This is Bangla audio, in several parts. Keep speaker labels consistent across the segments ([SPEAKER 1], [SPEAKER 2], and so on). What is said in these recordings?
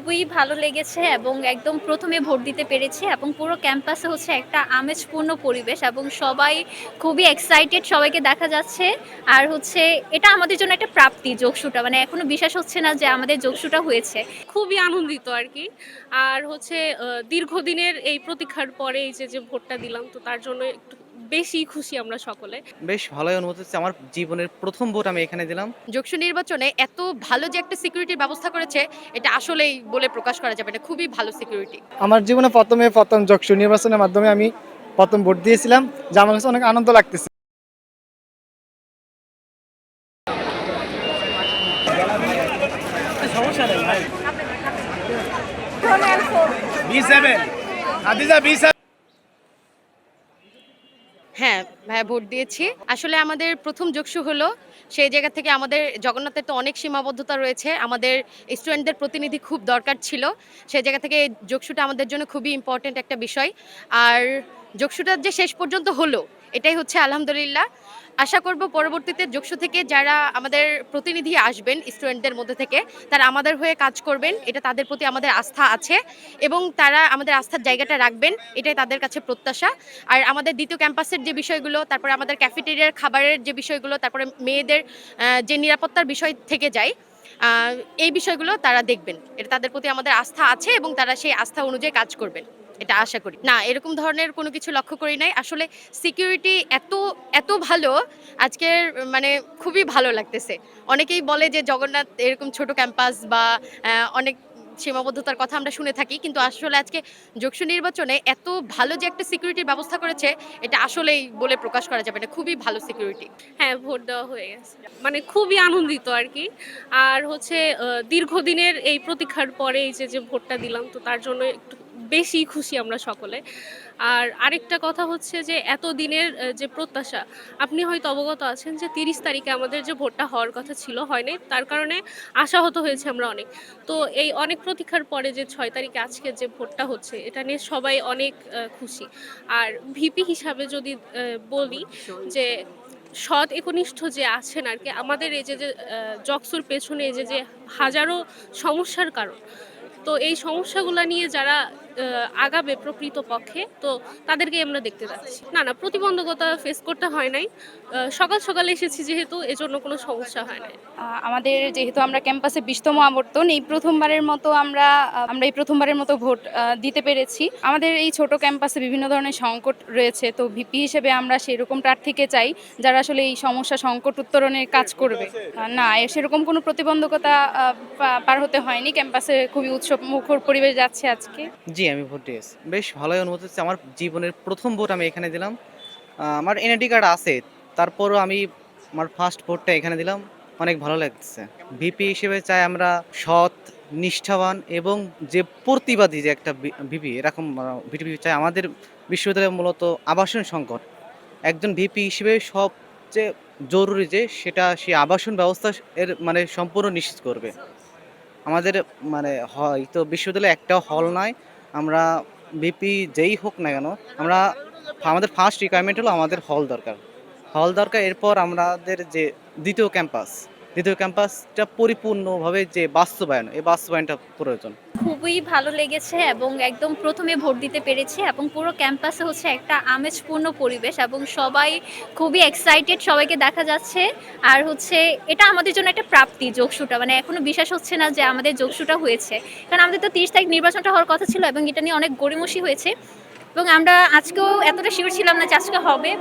[SPEAKER 1] খুবই ভালো লেগেছে এবং একদম ১ম এ ভোট দিতে পেরেছি এবং পুরো ক্যাম্পাসে হচ্ছে একটা আমেজপূর্ণ পরিবেশ এবং সবাই খুবই এক্সাইটেড, সবাইকে দেখা যাচ্ছে। আর হচ্ছে এটা আমাদের জন্য একটা প্রাপ্তি যোগসুটা। মানে এখনো বিশ্বাস হচ্ছে না যে আমাদের যোগসুটা হয়েছে।
[SPEAKER 2] খুবই আনন্দিত আরকি। আর হচ্ছে দীর্ঘদিনের এই প্রতীক্ষার পরে এই যে ভোটটা দিলাম তো তার জন্য একটু বেশি খুশি আমরা সকলে।
[SPEAKER 3] বেশ ভালোই অনুভূতি হচ্ছে। আমার জীবনের ১ম ভোট আমি এখানে দিলাম।
[SPEAKER 4] যোগসু নির্বাচনে এত ভালো যে একটা সিকিউরিটির ব্যবস্থা করেছে এটা আসলেই বলে প্রকাশ করা যাবে না। খুবই ভালো সিকিউরিটি।
[SPEAKER 5] আমার জীবনে ১ম যকসু নির্বাচনের মাধ্যমে আমি ১ম ভোট দিয়েছিলাম, যা আমার কাছে অনেক আনন্দ লাগতেছে।
[SPEAKER 4] হ্যাঁ, ভাইয়া ভোট দিয়েছি। আসলে আমাদের ১ম যোগসু হলো। সেই জায়গা থেকে আমাদের জগন্নাথের তো অনেক সীমাবদ্ধতা রয়েছে। আমাদের স্টুডেন্টদের প্রতিনিধি খুব দরকার ছিল। সেই জায়গা থেকে যোগসুটা আমাদের জন্য খুবই ইম্পোর্টেন্ট একটা বিষয়। আর যোগসুটা যে শেষ পর্যন্ত হলো, এটাই হচ্ছে আলহামদুলিল্লাহ। আশা করব পরবর্তীতে যোগসু থেকে যারা আমাদের প্রতিনিধি আসবেন স্টুডেন্টদের মধ্যে থেকে, তারা আমাদের হয়ে কাজ করবেন। এটা তাদের প্রতি আমাদের আস্থা আছে এবং তারা আমাদের আস্থার জায়গাটা রাখবেন। এটাই তাদের কাছে প্রত্যাশা। আর আমাদের দ্বিতীয় ক্যাম্পাসের যে বিষয়গুলো, তারপরে আমাদের ক্যাফেটেরিয়ার খাবারের যে বিষয়গুলো, তারপরে মেয়েদের যে নিরাপত্তার বিষয় থেকে যায়, এই বিষয়গুলো তারা দেখবেন। এটা তাদের প্রতি আমাদের আস্থা আছে এবং তারা সেই আস্থা অনুযায়ী কাজ করবেন। এটা আশা করি। না, এরকম ধরনের কোনো কিছু লক্ষ্য করি নাই। আসলে সিকিউরিটি এত ভালো, আজকের মানে খুবই ভালো লাগতেছে। অনেকেই বলে যে জগন্নাথ এরকম ছোট ক্যাম্পাস বা অনেক সীমাবদ্ধতার কথা আমরা শুনে থাকি। কিন্তু আসলে আজকে যোগসু নির্বাচনে এত ভালো যে একটা সিকিউরিটির ব্যবস্থা করেছে, এটা আসলেই বলে প্রকাশ করা যাবে না। খুবই ভালো সিকিউরিটি।
[SPEAKER 2] হ্যাঁ, ভোট দেওয়া হয়ে গেছে। মানে খুবই আনন্দিত আরকি। আর হচ্ছে দীর্ঘদিনের এই প্রতীক্ষার পরে এই যে ভোটটা দিলাম তো তার জন্য একটু বেশি খুশি আমরা সকলে। আর আরেকটা কথা হচ্ছে যে এতদিনের যে প্রত্যাশা, আপনি হয়তো অবগত আছেন যে ৩০ তারিখে আমাদের যে ভোটটা হওয়ার কথা ছিল হয় নাই। তার কারণে আশাহত হয়েছি আমরা অনেক। তো এই অনেক প্রতীক্ষার পরে যে ৬ তারিখে আজকে যে ভোটটা হচ্ছে এটা নিয়ে সবাই অনেক খুশি। আর ভিপি হিসাবে যদি বলি যে সৎ একনিষ্ঠ যে আছেন আরকি আমাদের এই যে জকসুর পেছনে এই যে হাজারো সমস্যার কারণ। তো এই সমস্যাগুলা নিয়ে যারা আগাবে প্রকৃতপক্ষে তো তাদেরকেই আমরা দেখতে যাচ্ছি। না, প্রতিবন্ধকতা ফেস করতে হয় নাই। সকাল এসেছি যেহেতু এজন্য কোনো সমস্যা হয় নাই।
[SPEAKER 6] আমাদের যেহেতু আমরা ক্যাম্পাসে ২০তম আবর্তন, এই প্রথমবারের মতো আমরা এই প্রথমবারের মতো ভোট দিতে পেরেছি। আমাদের এই ছোট ক্যাম্পাসে বিভিন্ন ধরনের সংকট রয়েছে, তো ভিপি হিসেবে আমরা সেরকম প্রার্থীকে চাই যারা আসলে এই সমস্যা সংকট উত্তরণের কাজ করবে। না, সেরকম কোনো প্রতিবন্ধকতা পার হতে হয়নি। ক্যাম্পাসে খুবই উৎসব মুখর পরিবেশ যাচ্ছে আজকে।
[SPEAKER 3] জি, আমি ভোট দিয়েছি। বেশ ভালোই অনুভূতি হচ্ছে। আমার জীবনের ১ম ভোট আমি এখানে দিলাম। আমার এনআইডি কার্ড আছে। তারপরও আমি আমার ফার্স্ট ভোটটা এখানে দিলাম। অনেক ভালো লাগতেছে। ভিপি হিসেবে চাই আমরা সৎ, নিষ্ঠাবান এবং যে প্রতিবাদী যে একটা ভিপি এরকম ভিপি চাই। আমাদের বিশ্ববিদ্যালয়ে মূলত আবাসন সংকট। একজন ভিপি হিসেবে সবচেয়ে জরুরি যে সেটা সে আবাসন ব্যবস্থা এর মানে সম্পূর্ণ নিশ্চিত করবে। আমাদের মানে হয়তো বিশ্ববিদ্যালয়ে একটাও হল নাই। আমরা ভিপি যেই হোক না কেন, আমাদের ফার্স্ট রিকোয়ারমেন্ট হলো আমাদের হল দরকার। হল দরকার, এরপর আমাদের যে দ্বিতীয় ক্যাম্পাসটা পরিপূর্ণভাবে যে বাস্তবায়ন, এই বাস্তবায়নটা প্রয়োজন।
[SPEAKER 1] খুবই ভালো লেগেছে এবং একদম ১ম এ ভোট দিতে পেরেছি এবং পুরো ক্যাম্পাসে হচ্ছে একটা আমেজপূর্ণ পরিবেশ এবং সবাই খুবই এক্সাইটেড, সবাইকে দেখা যাচ্ছে। আর হচ্ছে এটা আমাদের জন্য একটা প্রাপ্তি যোগসুটা। মানে এখনো বিশ্বাস হচ্ছে না যে আমাদের যোগসুটা হয়েছে। কারণ আমাদের তো ৩০ তারিখ নির্বাচনটা হওয়ার কথা ছিল এবং এটা নিয়ে অনেক গড়িমসি হয়েছে। এবং আমরা আজকেও এতটা শিওর ছিলাম না যে আজকে হবে,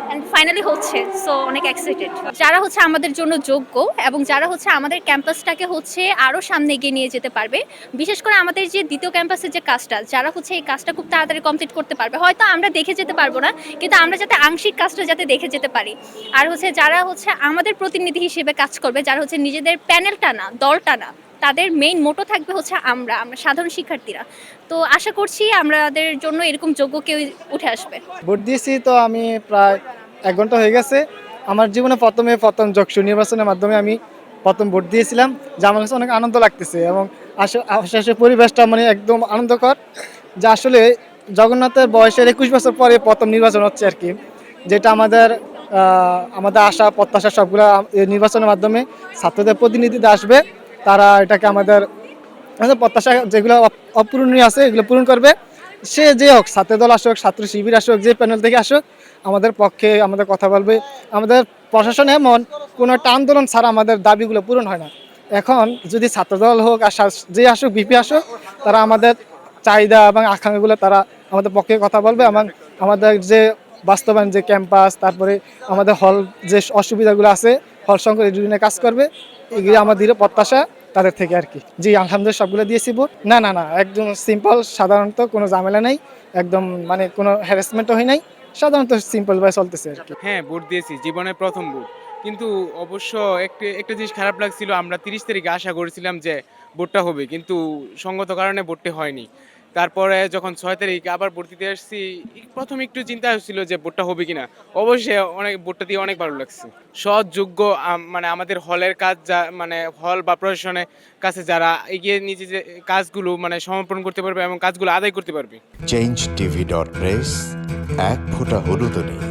[SPEAKER 1] অ্যান্ড ফাইনালি হচ্ছে। সো অনেক এক্সাইটেড। যারা হচ্ছে আমাদের জন্য যোগ্য এবং যারা হচ্ছে আমাদের ক্যাম্পাসটাকে হচ্ছে আরও সামনে এগিয়ে নিয়ে যেতে পারবে, বিশেষ করে আমাদের যে দ্বিতীয় ক্যাম্পাসের যে কাজটা, যারা হচ্ছে এই কাজটা খুব তাড়াতাড়ি কমপ্লিট করতে পারবে। হয়তো আমরা দেখে যেতে পারবো না, কিন্তু আমরা যাতে আংশিক কাজটা যাতে দেখে যেতে পারি। আর হচ্ছে যারা হচ্ছে আমাদের প্রতিনিধি হিসেবে কাজ করবে, যারা হচ্ছে নিজেদের প্যানেলটা না, দলটা না, তাদের মেইন মোটো থাকবে হচ্ছে আমরা সাধারণ শিক্ষার্থীরা। তো আশা করছি আমাদের জন্য এরকম যোগ্য কেউ উঠে আসবে।
[SPEAKER 5] ভোট দিয়েছি তো আমি প্রায় ১ ঘন্টা হয়ে গেছে। আমার জীবনে ১ম যকসু নির্বাচনের মাধ্যমে আমি ১ম ভোট দিয়েছিলাম, যা আমার কাছে অনেক আনন্দ লাগতেছে এবং আশেপাশের পরিবেশটা মানে একদম আনন্দকর। যা আসলে জগন্নাথের বয়সের ২১ বছর পরে ১ম নির্বাচন হচ্ছে আর কি, যেটা আমাদের আশা প্রত্যাশা সবগুলা এই নির্বাচনের মাধ্যমে ছাত্রদের প্রতিনিধিরা আসবে, তারা এটাকে আমাদের আমাদের প্রত্যাশা যেগুলো অপূরণীয় আছে এগুলো পূরণ করবে। সে যে হোক, ছাত্রদল আসুক, ছাত্র শিবির আসুক, যে প্যানেল থেকে আসুক, আমাদের পক্ষে আমাদের কথা বলবে। আমাদের প্রশাসন এমন কোনো একটা আন্দোলন ছাড়া আমাদের দাবিগুলো পূরণ হয় না। এখন যদি ছাত্রদল হোক আর যে আসুক, বিপি আসুক, তারা আমাদের চাহিদা এবং আকাঙ্ক্ষাগুলো তারা আমাদের পক্ষে কথা বলবে এবং আমাদের যে বাস্তবায়ন যে ক্যাম্পাস, তারপরে আমাদের হল যে অসুবিধাগুলো আছে, হল সংকট এই জন্য কাজ করবে। এগুলি আমাদের প্রত্যাশা তাদের থেকে আর কি। জি আলহামদুলিল্লাহ সবগুলো দিয়েছি ভোট। না না না, একদম সিম্পল, সাধারণত কোনো ঝামেলা নেই, একদম মানে কোনো হ্যারাসমেন্টও হয় নাই, সাধারণত সিম্পলভাবে চলতেছে আর কি।
[SPEAKER 7] হ্যাঁ, ভোট দিয়েছি, জীবনের প্রথম ভোট। কিন্তু অবশ্য একটা জিনিস খারাপ লাগছিল, আমরা 30 তারিখে আশা করেছিলাম যে ভোটটা হবে, কিন্তু সঙ্গত কারণে ভোটটা হয়নি। তারপরে যখন 6 তারিখ আবার ভোট দিতে আসছি, প্রথম একটু চিন্তা হচ্ছিল যে ভোটটা হবে কিনা। অবশ্যই ভোটটা দিয়ে অনেক ভালো লাগছে। সৎ যোগ্য মানে আমাদের হলের কাজ মানে হল বা প্রশাসনের কাছে যারা এগিয়ে নিজে যে কাজগুলো মানে সমর্পণ করতে পারবে এবং কাজগুলো আদায় করতে পারবে।
[SPEAKER 8] changetv.press এক ফোঁটা হলুদও নেই।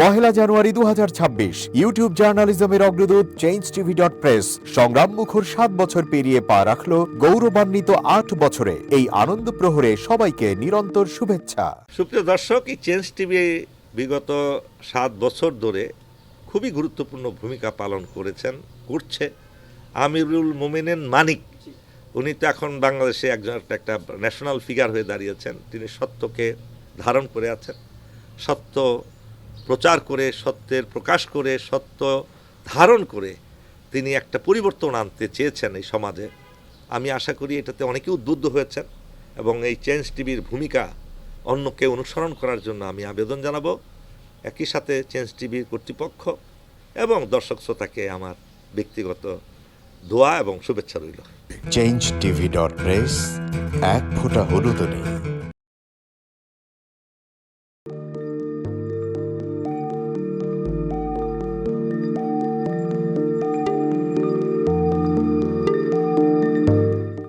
[SPEAKER 8] পহেলা জানুয়ারি 2026 ইউটিউব জার্নালিজমের অগ্রদূত changetv.press সংগ্রাম মুখর 7 বছর পেরিয়ে পা রাখল গৌরবান্বিত 8 বছরে। এই আনন্দ প্রহরে সবাইকে নিরন্তর শুভেচ্ছা।
[SPEAKER 9] সুপ্রিয় দর্শক, এই চেঞ্জ টিভি বিগত 7 বছর ধরে খুবই গুরুত্বপূর্ণ ভূমিকা পালন করছে আমিরুল মোমিনিন মানিক। উনি তো এখন বাংলাদেশে একটা ন্যাশনাল ফিগার হয়ে দাঁড়িয়েছেন। তিনি সত্যকে ধারণ করে আছেন, সত্য প্রচার করে, সত্যের প্রকাশ করে, সত্য ধারণ করে তিনি একটা পরিবর্তন আনতে চেয়েছেন এই সমাজে। আমি আশা করি এটাতে অনেকে উদ্বুদ্ধ হয়েছেন এবং এই চেঞ্জ টিভির ভূমিকা অন্যকে অনুসরণ করার জন্য আমি আবেদন জানাবো। একই সাথে চেঞ্জ টিভির কর্তৃপক্ষ এবং দর্শক শ্রোতাকে আমার ব্যক্তিগত দোয়া এবং শুভেচ্ছা রইল।
[SPEAKER 8] changetv.press এক ফোঁটা হলুদও নেই।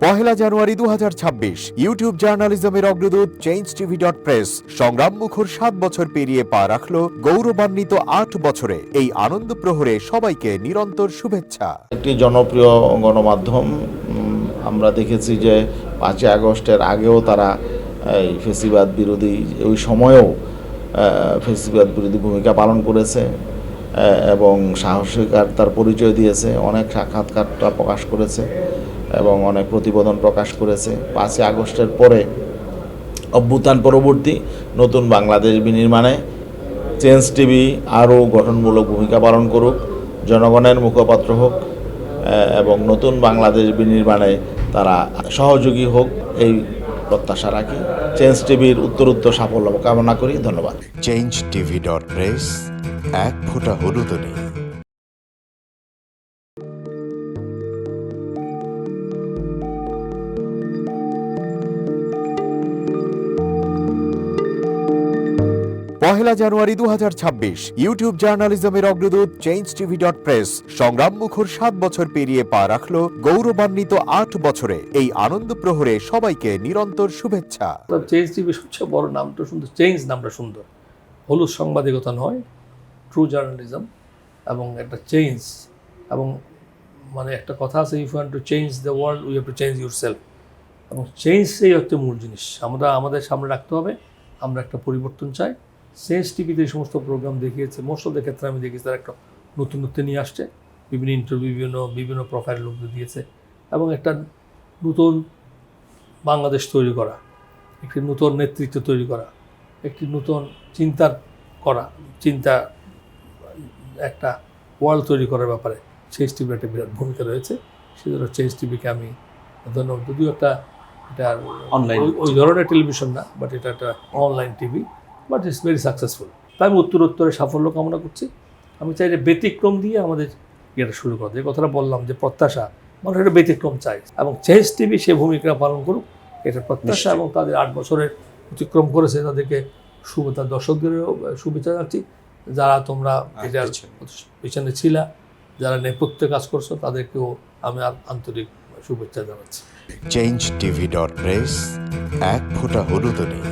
[SPEAKER 8] পহেলা জানুয়ারি 2026 ইউটিউব জার্নালিজমের অগ্রদূত changetv.press সংগ্রাম মুখর 7 বছর পেরিয়ে পা রাখল গৌরবান্বিত 8 বছরে। এই আনন্দ প্রহরে সবাইকে নিরন্তর শুভেচ্ছা।
[SPEAKER 10] একটি জনপ্রিয় গণমাধ্যম। আমরা দেখেছি যে 5ই আগস্টের আগেও তারা এই ফেসিবাদ বিরোধী, ওই সময়েও ফেসিবাদ বিরোধী ভূমিকা পালন করেছে এবং সাহসিকতার পরিচয় দিয়েছে। অনেক সাক্ষাৎকারটা প্রকাশ করেছে এবং অনেক প্রতিবেদন প্রকাশ করেছে। 5ই আগস্টের পরে অভ্যুত্থান পরবর্তী নতুন বাংলাদেশ বিনির্মাণে চেঞ্জ টিভি আরও গঠনমূলক ভূমিকা পালন করুক, জনগণের মুখপাত্র হোক এবং নতুন বাংলাদেশ বিনির্মাণে তারা সহযোগী হোক, এই প্রত্যাশা রাখি। চেঞ্জ টিভির উত্তরোত্তর সাফল্য কামনা করি। ধন্যবাদ।
[SPEAKER 8] changetv.press এক ফোঁটা হলুদও নেই। পহেলা জানুয়ারি 2026 ইউটিউব জার্নালিজমের অগ্রদূত changetv.press সংগ্রাম মুখর 7 বছর পেরিয়ে পা রাখল গৌরবান্বিত 8 বছরে। এই আনন্দ প্রহরে সবাইকে নিরন্তর শুভেচ্ছা।
[SPEAKER 11] চেঞ্জ টিভি সবচেয়ে বড় নামটা সুন্দর, চেঞ্জ নামটা সুন্দর। হলুদ সাংবাদিকতা নয়, ট্রু জার্নালিজম এবং একটা চেঞ্জ। এবং মানে একটা কথা আছে, if you want to change the world we have to change yourself. এবং চেঞ্জটাই হচ্ছে মূল জিনিস। আমরা আমাদের সামনে রাখতে হবে, আমরা একটা পরিবর্তন চাই। চেঞ্জ টিভিতে এই সমস্ত প্রোগ্রাম দেখিয়েছে, মোস্ট অফ দ্য ক্ষেত্রে আমি দেখেছি তারা একটা নতুনত্ব নিয়ে আসছে, বিভিন্ন ইন্টারভিউ বিভিন্ন প্রোফাইল লোকদের দিয়েছে এবং একটা নতুন বাংলাদেশ তৈরি করা, একটি নতুন নেতৃত্ব তৈরি করা, একটি নতুন চিন্তা একটা ওয়ার্ল্ড তৈরি করার ব্যাপারে চেঞ্জ টিভির একটা বিরাট ভূমিকা রয়েছে। সেজন্য চেঞ্জ টিভিকে আমি ধন্যবাদ। যদিও এটা অনলাইন ওই ধরনের টেলিভিশন না, বাট এটা একটা online TV, but it's very successful. তাই আমি উত্তরোত্তরে সাফল্য কামনা করছি। আমি চাই যে ব্যতিক্রম দিয়ে আমাদের ইয়েটা শুরু করতে, যে কথাটা বললাম যে প্রত্যাশা, মানুষ একটা ব্যতিক্রম চাই এবং চেঞ্জ টিভি সে ভূমিকা পালন করুক, এটা প্রত্যাশা। এবং তাদের 8 বছরের অতিক্রম করেছে, তাদেরকে তার দর্শকদেরও শুভেচ্ছা জানাচ্ছি। যারা তোমরা এটার পিছনে ছিলা, যারা নেপথ্যে কাজ করছো, তাদেরকেও আমি আন্তরিক শুভেচ্ছা জানাচ্ছি।
[SPEAKER 8] changetv.press এক ফোঁটা হলুদও নেই।